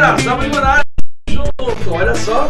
galera, Zabo Lima na área junto, olha só.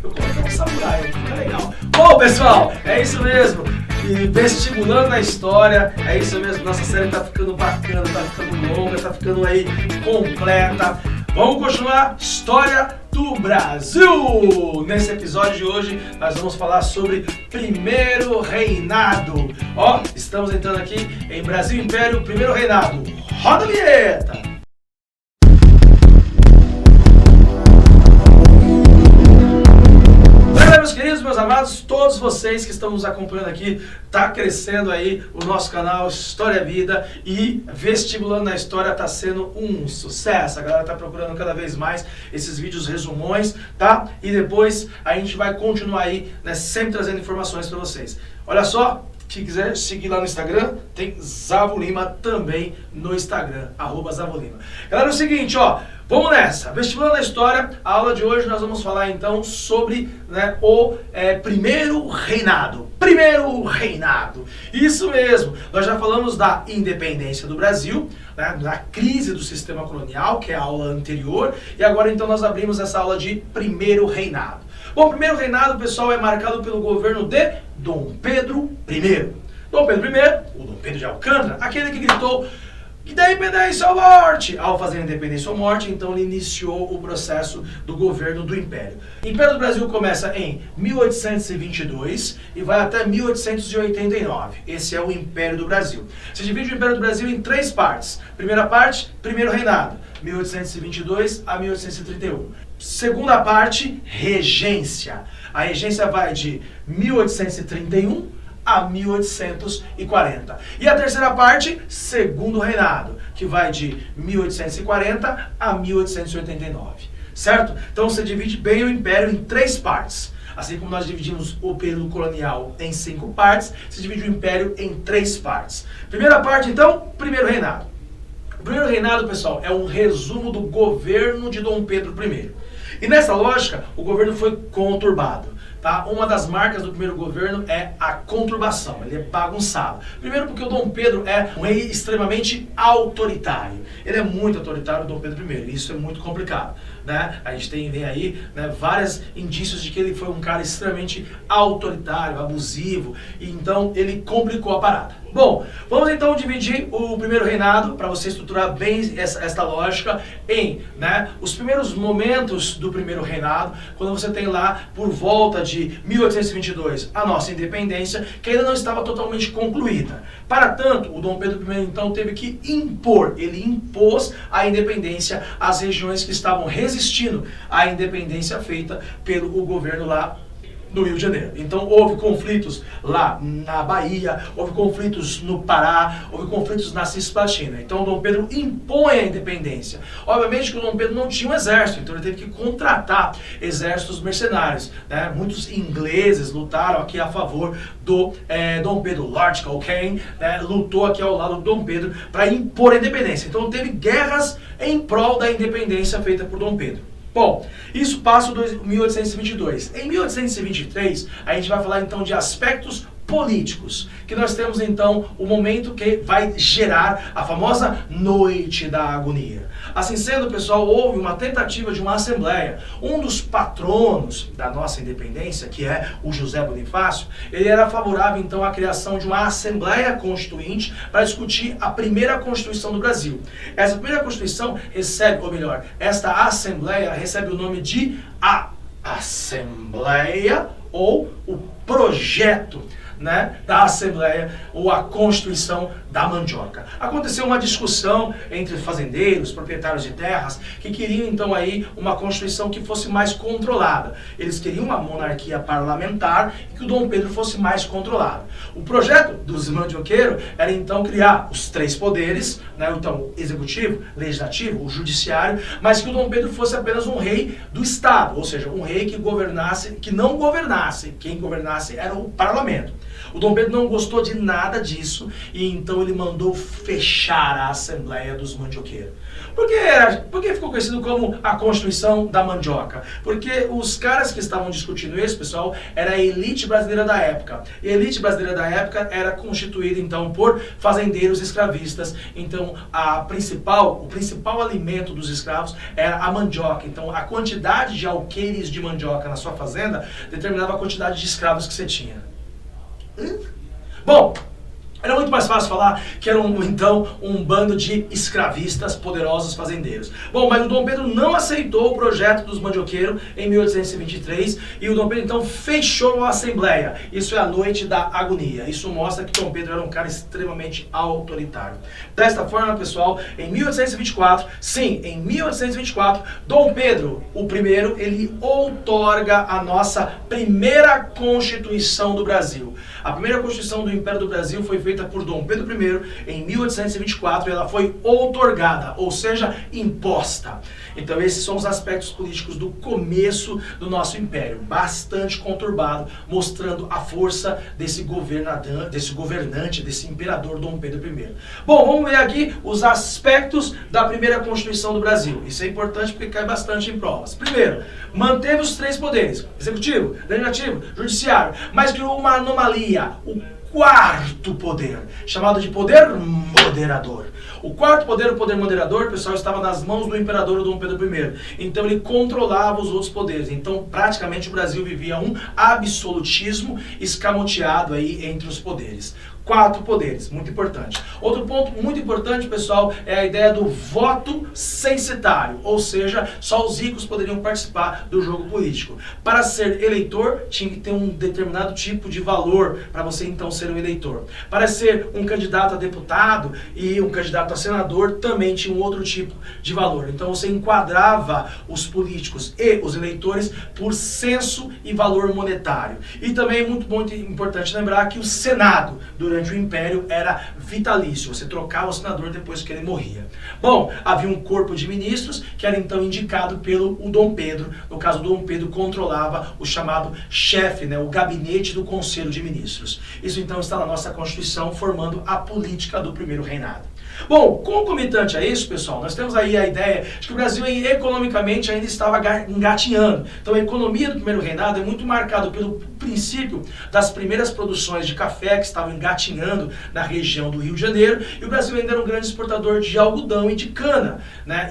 Eu coloquei um samurai aqui, tá legal. Bom, pessoal, é isso mesmo. E Vestibulando na História, é isso mesmo. Nossa série tá ficando bacana, tá ficando longa, tá ficando aí completa. Vamos continuar História do Brasil! Nesse episódio de hoje, nós vamos falar sobre Primeiro Reinado. Ó, estamos entrando aqui em Brasil Império, Primeiro Reinado. Roda a vinheta! Meus queridos, meus amados, todos vocês que estão nos acompanhando aqui, tá crescendo aí o nosso canal História Vida e Vestibulando na História tá sendo um sucesso. A galera tá procurando cada vez mais esses vídeos resumões, tá? E depois a gente vai continuar aí, né, sempre trazendo informações para vocês. Olha só, se quiser seguir lá no Instagram, tem Zavo Lima também no Instagram, @Zavo Lima. Galera, é o seguinte, ó, vamos nessa. Vestibulando na História, a aula de hoje nós vamos falar então sobre, né, o Primeiro Reinado. Primeiro Reinado. Isso mesmo. Nós já falamos da independência do Brasil, né, da crise do sistema colonial, que é a aula anterior, e agora então nós abrimos essa aula de Primeiro Reinado. Bom, o Primeiro Reinado, pessoal, é marcado pelo governo de Dom Pedro I. Dom Pedro I, o Dom Pedro de Alcântara, aquele que gritou independência ou morte! Ao fazer independência ou morte, então ele iniciou o processo do governo do Império. O Império do Brasil começa em 1822 e vai até 1889. Esse é o Império do Brasil. Se divide o Império do Brasil em três partes. Primeira parte, Primeiro Reinado, 1822 a 1831. Segunda parte, Regência. A Regência vai de 1831 a 1840. E a terceira parte, Segundo Reinado, que vai de 1840 a 1889. Certo? Então você divide bem o Império em três partes. Assim como nós dividimos o período colonial em 5 partes, se divide o Império em 3 partes. Primeira parte, então, Primeiro Reinado. O Primeiro Reinado, pessoal, é um resumo do governo de Dom Pedro I. E nessa lógica, o governo foi conturbado. Tá? Uma das marcas do primeiro governo é a conturbação, ele é bagunçado. Primeiro porque o Dom Pedro é um rei extremamente autoritário. Ele é muito autoritário, o Dom Pedro I, isso é muito complicado. Né? A gente vem aí, né, vários indícios de que ele foi um cara extremamente autoritário, abusivo, e então ele complicou a parada. Bom, vamos então dividir o Primeiro Reinado, para você estruturar bem esta lógica, em, né, os primeiros momentos do Primeiro Reinado, quando você tem lá por volta de 1822 a nossa independência, que ainda não estava totalmente concluída. Para tanto, o Dom Pedro I então teve que impor, ele impôs a independência às regiões que estavam resistindo à independência feita pelo governo lá no Rio de Janeiro. Então houve conflitos lá na Bahia, houve conflitos no Pará, houve conflitos na Cisplatina. Então Dom Pedro impõe a independência. Obviamente que o Dom Pedro não tinha um exército, então ele teve que contratar exércitos mercenários. Né? Muitos ingleses lutaram aqui a favor do Dom Pedro. Lord Cochrane, né, lutou aqui ao lado do Dom Pedro para impor a independência. Então teve guerras em prol da independência feita por Dom Pedro. Bom, isso passa em 1822. Em 1823, a gente vai falar então de aspectos políticos, que nós temos então o momento que vai gerar a famosa Noite da Agonia. Assim sendo, pessoal, houve uma tentativa de uma assembleia. Um dos patronos da nossa independência, que é o José Bonifácio, ele era favorável então à criação de uma Assembleia Constituinte para discutir a primeira Constituição do Brasil. Essa primeira Constituição recebe, ou melhor, esta Assembleia recebe o nome de a Assembleia ou o Projeto, né, da Assembleia ou a Constituição da Mandioca. Aconteceu uma discussão entre fazendeiros, proprietários de terras, que queriam então aí uma Constituição que fosse mais controlada. Eles queriam uma monarquia parlamentar e que o Dom Pedro fosse mais controlado. O projeto dos mandioqueiros era então criar os 3 poderes, né, então o executivo, legislativo, o judiciário, mas que o Dom Pedro fosse apenas um rei do Estado, ou seja, um rei que governasse, que não governasse, quem governasse era o parlamento. O Dom Pedro não gostou de nada disso e então ele mandou fechar a Assembleia dos Mandioqueiros. Por que ficou conhecido como a Constituição da Mandioca? Porque os caras que estavam discutindo isso, pessoal, era a elite brasileira da época. E a elite brasileira da época era constituída, então, por fazendeiros escravistas. Então, o principal alimento dos escravos era a mandioca. Então, a quantidade de alqueires de mandioca na sua fazenda determinava a quantidade de escravos que você tinha. Bom, era muito mais fácil falar que era então um bando de escravistas poderosos fazendeiros. Bom, mas o Dom Pedro não aceitou o projeto dos mandioqueiros em 1823 e o Dom Pedro então fechou a Assembleia. Isso é a noite da agonia. Isso mostra que Dom Pedro era um cara extremamente autoritário. Desta forma, pessoal, em 1824, em 1824, Dom Pedro I, ele outorga a nossa primeira Constituição do Brasil. A primeira Constituição do Império do Brasil foi feita por Dom Pedro I em 1824 e ela foi outorgada, ou seja, imposta. Então esses são os aspectos políticos do começo do nosso império, bastante conturbado, mostrando a força desse governante, desse imperador Dom Pedro I. Bom, vamos ver aqui os aspectos da primeira Constituição do Brasil. Isso é importante porque cai bastante em provas. Primeiro, manteve os 3 poderes, executivo, legislativo, judiciário, mas criou uma anomalia, o quarto poder, chamado de poder moderador. O quarto poder, o poder moderador, pessoal, estava nas mãos do imperador Dom Pedro I. Então ele controlava os outros poderes. Então praticamente o Brasil vivia um absolutismo escamoteado aí entre os poderes. 4 poderes, muito importante. Outro ponto muito importante, pessoal, é a ideia do voto censitário, ou seja, só os ricos poderiam participar do jogo político. Para ser eleitor, tinha que ter um determinado tipo de valor para você então ser um eleitor. Para ser um candidato a deputado e um candidato a senador, também tinha um outro tipo de valor. Então você enquadrava os políticos e os eleitores por censo e valor monetário. E também é muito importante lembrar que o Senado, durante o Império, era vitalício. Você trocava o senador depois que ele morria. Bom, havia um corpo de ministros que era então indicado pelo Dom Pedro. No caso, o Dom Pedro controlava o chamado chefe, o gabinete do Conselho de Ministros. Isso então está na nossa Constituição, formando a política do primeiro reinado. Bom, concomitante a isso, pessoal, nós temos aí a ideia de que o Brasil economicamente ainda estava engatinhando. Então a economia do primeiro reinado é muito marcada pelo princípio das primeiras produções de café que estavam engatinhando na região do Rio de Janeiro, e o Brasil ainda era um grande exportador de algodão e de cana,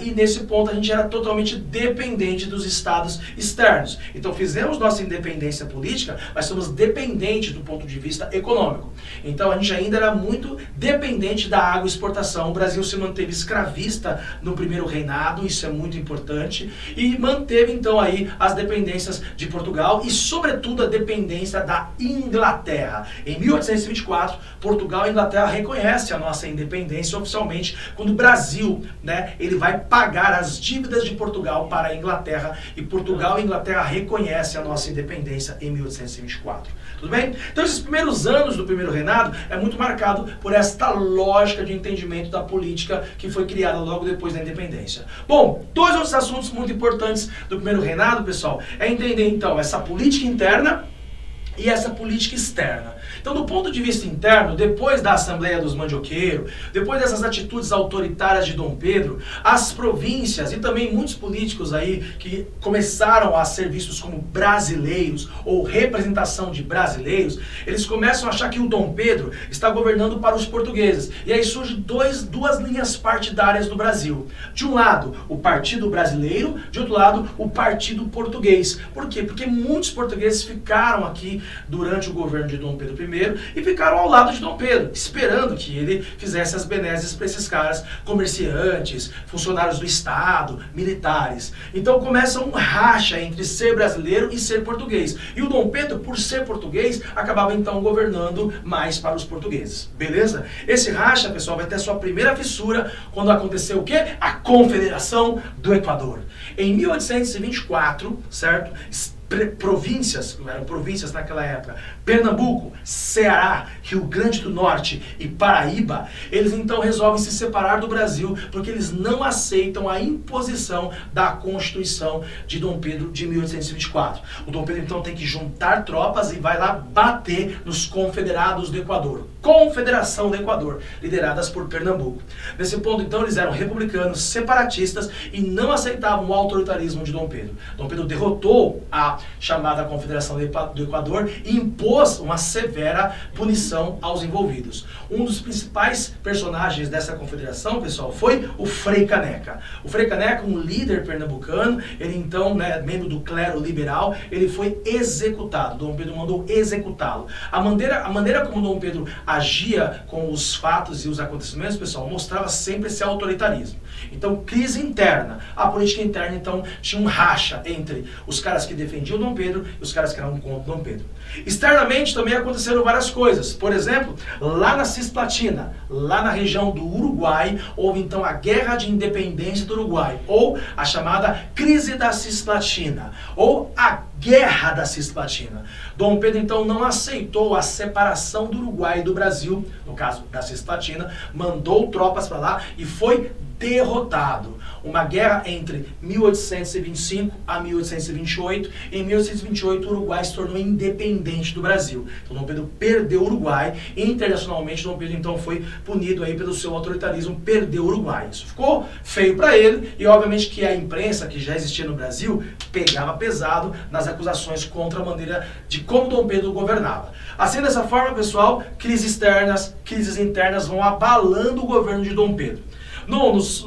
E nesse ponto a gente era totalmente dependente dos estados externos. Então fizemos nossa independência política, mas somos dependentes do ponto de vista econômico. Então a gente ainda era muito dependente da agroexportação. O Brasil se manteve escravista no primeiro reinado, isso é muito importante, e manteve então aí as dependências de Portugal e sobretudo a dependência da Inglaterra. Em 1824, Portugal e Inglaterra reconhecem a nossa independência oficialmente, quando o Brasil, ele vai pagar as dívidas de Portugal para a Inglaterra, e Portugal e Inglaterra reconhecem a nossa independência em 1824. Tudo bem? Então esses primeiros anos do primeiro reinado é muito marcado por esta lógica de entendimento da política que foi criada logo depois da independência. Bom, 2 outros assuntos muito importantes do primeiro reinado, pessoal, é entender então essa política interna e essa política externa. Então, do ponto de vista interno, depois da Assembleia dos Mandioqueiros, depois dessas atitudes autoritárias de Dom Pedro, as províncias e também muitos políticos aí que começaram a ser vistos como brasileiros ou representação de brasileiros, eles começam a achar que o Dom Pedro está governando para os portugueses. E aí surgem duas linhas partidárias do Brasil. De um lado, o Partido Brasileiro, de outro lado, o Partido Português. Por quê? Porque muitos portugueses ficaram aqui durante o governo de Dom Pedro I e ficaram ao lado de Dom Pedro, esperando que ele fizesse as benesses para esses caras, comerciantes, funcionários do Estado, militares. Então começa um racha entre ser brasileiro e ser português. E o Dom Pedro, por ser português, acabava então governando mais para os portugueses. Beleza? Esse racha, pessoal, vai ter a sua primeira fissura quando aconteceu o quê? A Confederação do Equador. Em 1824, certo? províncias, eram províncias naquela época, Pernambuco, Ceará, Rio Grande do Norte e Paraíba, eles então resolvem se separar do Brasil porque eles não aceitam a imposição da Constituição de Dom Pedro de 1824. O Dom Pedro então tem que juntar tropas e vai lá bater nos confederados do Equador, Confederação do Equador, lideradas por Pernambuco. Nesse ponto então eles eram republicanos, separatistas e não aceitavam o autoritarismo de Dom Pedro. Dom Pedro derrotou a chamada Confederação do Equador e impôs uma severa punição aos envolvidos. Um dos principais personagens dessa confederação, pessoal, foi o Frei Caneca. O Frei Caneca, um líder pernambucano, ele então, membro do clero liberal, ele foi executado. Dom Pedro mandou executá-lo. A maneira como Dom Pedro agia com os fatos e os acontecimentos, pessoal, mostrava sempre esse autoritarismo. Então, crise interna. A política interna, então, tinha um racha entre os caras que defendiam Dom Pedro e os caras que eram contra Dom Pedro. Externamente também aconteceram várias coisas. Por exemplo, lá na Cisplatina, lá na região do Uruguai, houve então a Guerra de Independência do Uruguai, ou a chamada Crise da Cisplatina, ou a Guerra da Cisplatina. Dom Pedro então não aceitou a separação do Uruguai e do Brasil, no caso da Cisplatina, mandou tropas para lá e foi derrotado. Uma guerra entre 1825 a 1828. Em 1828, o Uruguai se tornou independente do Brasil. Então, Dom Pedro perdeu o Uruguai. Internacionalmente, Dom Pedro então foi punido aí pelo seu autoritarismo, perdeu o Uruguai. Isso ficou feio para ele e, obviamente, que a imprensa que já existia no Brasil pegava pesado nas acusações contra a maneira de como Dom Pedro governava. Assim, dessa forma, pessoal, crises externas, crises internas vão abalando o governo de Dom Pedro.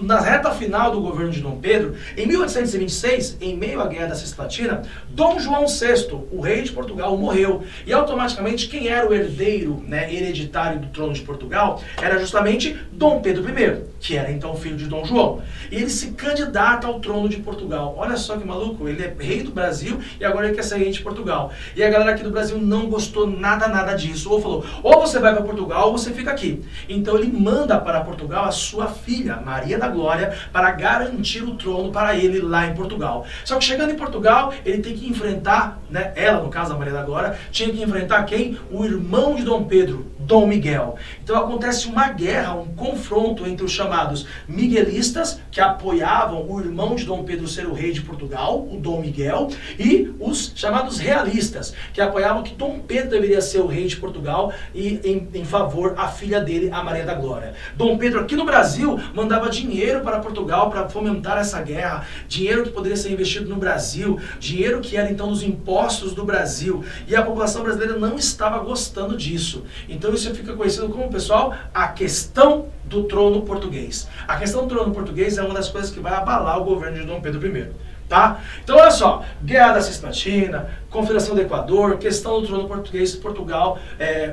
Na reta final do governo de Dom Pedro, em 1826, em meio à Guerra da Cisplatina, Dom João VI, o rei de Portugal, morreu. E automaticamente quem era o herdeiro, hereditário do trono de Portugal era justamente Dom Pedro I, que era então filho de Dom João. E ele se candidata ao trono de Portugal. Olha só que maluco, ele é rei do Brasil e agora ele quer ser rei de Portugal. E a galera aqui do Brasil não gostou nada disso. Ou falou, ou você vai para Portugal ou você fica aqui. Então ele manda para Portugal a sua filha, Maria da Glória, para garantir o trono para ele lá em Portugal. Só que chegando em Portugal, ele tem que enfrentar, ela, no caso a Maria da Glória, tinha que enfrentar quem? O irmão de Dom Pedro, Dom Miguel. Então acontece uma guerra, um confronto entre os chamados miguelistas, que apoiavam o irmão de Dom Pedro ser o rei de Portugal, o Dom Miguel, e os chamados realistas, que apoiavam que Dom Pedro deveria ser o rei de Portugal e em favor a filha dele, a Maria da Glória. Dom Pedro aqui no Brasil mandava dinheiro para Portugal para fomentar essa guerra, dinheiro que poderia ser investido no Brasil, dinheiro que era então dos impostos do Brasil, e a população brasileira não estava gostando disso. Então isso fica conhecido como, pessoal, a questão do trono português. A questão do trono português é uma das coisas que vai abalar o governo de Dom Pedro I. Tá? Então olha só, Guerra da Cisplatina, Confederação do Equador, questão do trono português, Portugal,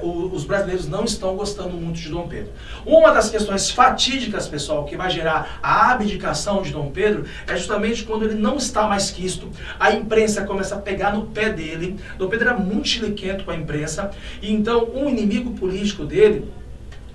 os brasileiros não estão gostando muito de Dom Pedro. Uma das questões fatídicas, pessoal, que vai gerar a abdicação de Dom Pedro é justamente quando ele não está mais quisto, a imprensa começa a pegar no pé dele. Dom Pedro era muito chiliquento com a imprensa, e então um inimigo político dele,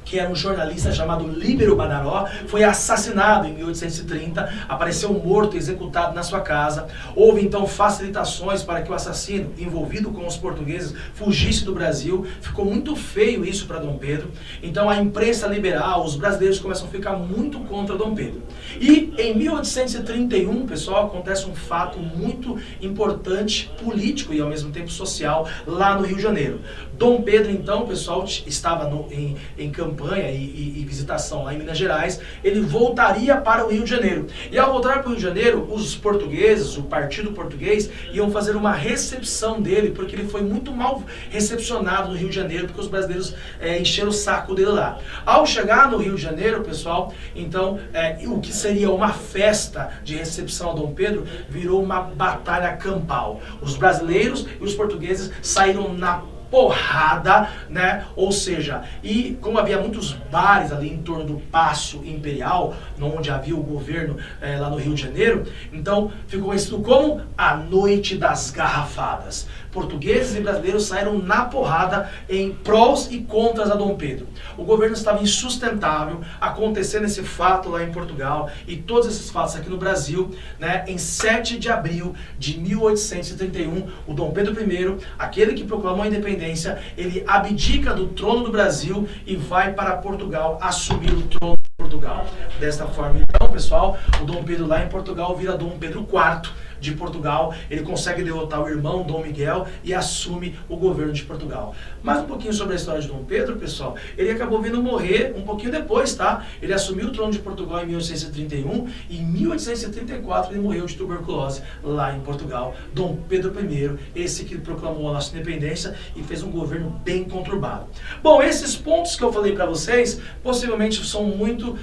que era um jornalista chamado Líbero Badaró, foi assassinado em 1830, apareceu morto, executado na sua casa. Houve então facilitações para que o assassino, envolvido com os portugueses, fugisse do Brasil. Ficou muito feio isso para Dom Pedro. Então a imprensa liberal, os brasileiros começam a ficar muito contra Dom Pedro. E em 1831, pessoal, acontece um fato muito importante, político e ao mesmo tempo social, lá no Rio de Janeiro. Dom Pedro, então, pessoal, estava em campanha e visitação lá em Minas Gerais. Ele voltaria para o Rio de Janeiro. E ao voltar para o Rio de Janeiro, os portugueses, o partido português, iam fazer uma recepção dele, porque ele foi muito mal recepcionado no Rio de Janeiro, porque os brasileiros encheram o saco dele lá. Ao chegar no Rio de Janeiro, pessoal, então, o que seria uma festa de recepção a Dom Pedro, virou uma batalha campal. Os brasileiros e os portugueses saíram na porrada, né? Ou seja, e como havia muitos bares ali em torno do Paço Imperial, onde havia o governo lá no Rio de Janeiro, então ficou conhecido como a Noite das Garrafadas. Portugueses e brasileiros saíram na porrada em prós e contras a Dom Pedro. O governo estava insustentável, acontecendo esse fato lá em Portugal e todos esses fatos aqui no Brasil, né? Em 7 de abril de 1831, o Dom Pedro I, aquele que proclamou a independência, ele abdica do trono do Brasil e vai para Portugal assumir o trono de Portugal. Desta forma, então, pessoal, o Dom Pedro lá em Portugal vira Dom Pedro IV de Portugal, ele consegue derrotar o irmão Dom Miguel e assume o governo de Portugal. Mais um pouquinho sobre a história de Dom Pedro, pessoal. Ele acabou vindo morrer um pouquinho depois, tá? Ele assumiu o trono de Portugal em 1831 e em 1834 ele morreu de tuberculose lá em Portugal. Dom Pedro I, esse que proclamou a nossa independência e fez um governo bem conturbado. Bom, esses pontos que eu falei para vocês, possivelmente são muito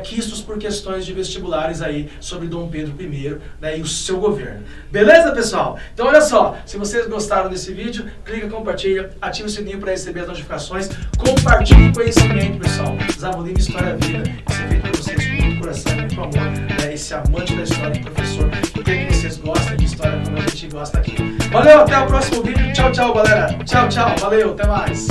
quistos por questões de vestibulares aí sobre Dom Pedro I, né, e o seu governo. Beleza, pessoal? Então olha só, se vocês gostaram desse vídeo, clica, compartilha, ativa o sininho para receber as notificações, compartilhe conhecimento, pessoal. Zabolini História Vida, esse vídeo para vocês com muito coração, muito amor, né? Esse amante da história, professor, que quer que vocês gostem de história como a gente gosta aqui. Valeu, até o próximo vídeo, tchau, tchau, galera, tchau, tchau, valeu, até mais.